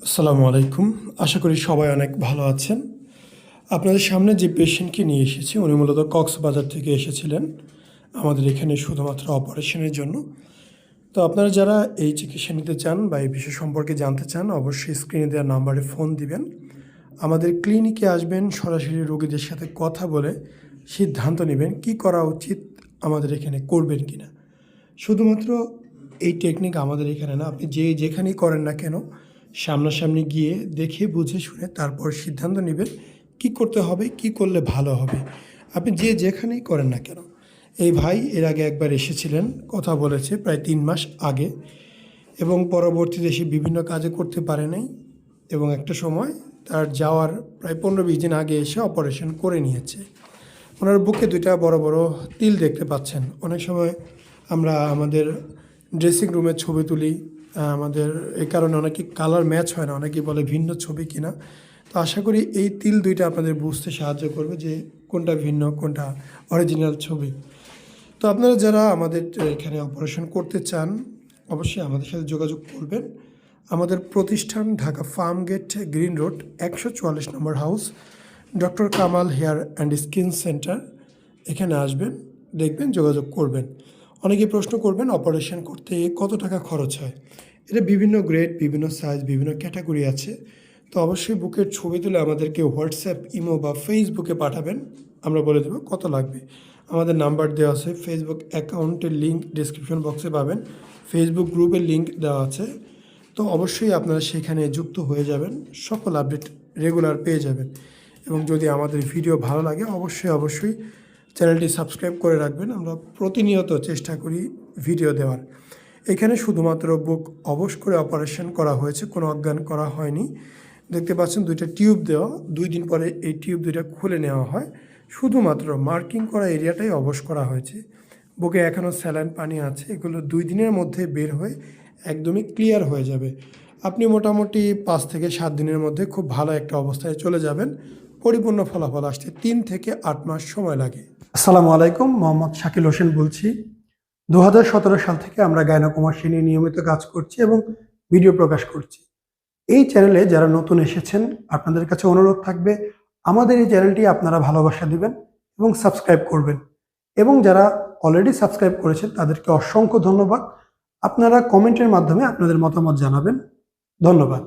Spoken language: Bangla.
আসসালামু আলাইকুম। আশা করি সবাই অনেক ভালো আছেন। আপনাদের সামনে যে পেশেন্টকে নিয়ে এসেছি উনি মূলত কক্সবাজার থেকে এসেছিলেন আমাদের এখানে শুধুমাত্র অপারেশনের জন্য। তো আপনারা যারা এই চিকিৎসা নিতে চান বা এই বিষয় সম্পর্কে জানতে চান অবশ্যই স্ক্রিনে দেওয়া নাম্বারে ফোন দিবেন। আমাদের ক্লিনিকে আসবেন, সরাসরি রোগীদের সাথে কথা বলে সিদ্ধান্ত নেবেন কী করা উচিত, আমাদের এখানে করবেন কি না। শুধুমাত্র এই টেকনিক আমাদের এখানে না, আপনি যেখানেই করেন না কেন সামনাসামনি গিয়ে দেখে বুঝে শুনে তারপর সিদ্ধান্ত নেবেন কী করতে হবে, কী করলে ভালো হবে। আপনি যেখানেই করেন না কেন। এই ভাই এর আগে একবার এসেছিলেন, কথা বলেছে প্রায় ৩ মাস আগে, এবং পরবর্তীতে সে বিভিন্ন কাজে করতে পারে নাই, এবং একটা সময় তার যাওয়ার প্রায় ১৫-২০ দিন আগে এসে অপারেশন করে নিয়েছে। ওনার বুকে ২টা বড় বড় তিল দেখতে পাচ্ছেন। অনেক সময় আমরা আমাদের ড্রেসিং রুমের ছবি তুলি, আমাদের এই কারণে অনেকে কালার ম্যাচ হয় না, অনেকেই বলে ভিন্ন ছবি কিনা। তো আশা করি এই তিল ২টা আপনাদের বুঝতে সাহায্য করবে যে কোনটা ভিন্ন কোনটা অরিজিনাল ছবি। তো আপনারা যারা আমাদের এখানে অপারেশন করতে চান অবশ্যই আমাদের সাথে যোগাযোগ করবেন। আমাদের প্রতিষ্ঠান ঢাকা ফার্ম গেট, গ্রিন রোড, ১৪৪ নম্বর house, doctor Kamal hair and skin centre. এখানে আসবেন, দেখবেন, যোগাযোগ করবেন। অনেকে প্রশ্ন করবেন অপারেশন করতে কত টাকা খরচ হয়। এটা বিভিন্ন গ্রেড, বিভিন্ন সাইজ, বিভিন্ন ক্যাটাগরি আছে। তো অবশ্যই বুকের ছবি তুলে আমাদেরকে হোয়াটসঅ্যাপ, ইমো বা ফেসবুকে পাঠাবেন, আমরা বলে দেবো কত লাগবে। আমাদের নাম্বার দেওয়া আছে, ফেসবুক অ্যাকাউন্টের লিঙ্ক ডিসক্রিপশন বক্সে পাবেন, ফেসবুক গ্রুপের লিঙ্ক দেওয়া আছে। তো অবশ্যই আপনারা সেখানে যুক্ত হয়ে যাবেন, সকল আপডেট রেগুলার পেয়ে যাবেন। এবং যদি আমাদের ভিডিও ভালো লাগে অবশ্যই চ্যানেলটি সাবস্ক্রাইব করে রাখবেন। আমরা প্রতিনিয়ত চেষ্টা করি ভিডিও দেওয়ার। এখানে শুধুমাত্র বুক অবশ করে অপারেশন করা হয়েছে, কোনো অজ্ঞান করা হয়নি। দেখতে পাচ্ছেন 2টা টিউব দেওয়া, 2 দিন পরে এই টিউব 2টা খুলে নেওয়া হয়। শুধুমাত্র মার্কিং করা এরিয়াটাই অবশ করা হয়েছে। বুকে এখনও স্যালাইন পানি আছে, এগুলো 2 দিনের মধ্যে বের হয়ে একদমই ক্লিয়ার হয়ে যাবে। আপনি মোটামুটি 5 থেকে 7 দিনের মধ্যে খুব ভালো একটা অবস্থায় চলে যাবেন। পরিপূর্ণ ফলাফল আসতে 3 থেকে 8 মাস সময় লাগে। আসসালামু আলাইকুম, মোহাম্মদ শাকিল হোসেন বলছি। 2017 সাল থেকে আমরা গাইনোকমার্সি নিয়ে নিয়মিত কাজ করছি এবং ভিডিও প্রকাশ করছি। এই চ্যানেলে যারা নতুন এসেছেন আপনাদের কাছে অনুরোধ থাকবে আমাদের এই চ্যানেলটি আপনারা ভালোবাসা দিবেন এবং সাবস্ক্রাইব করবেন। এবং যারা অলরেডি সাবস্ক্রাইব করেছেন তাদেরকে অসংখ্য ধন্যবাদ। আপনারা কমেন্টের মাধ্যমে আপনাদের মতামত জানাবেন। ধন্যবাদ।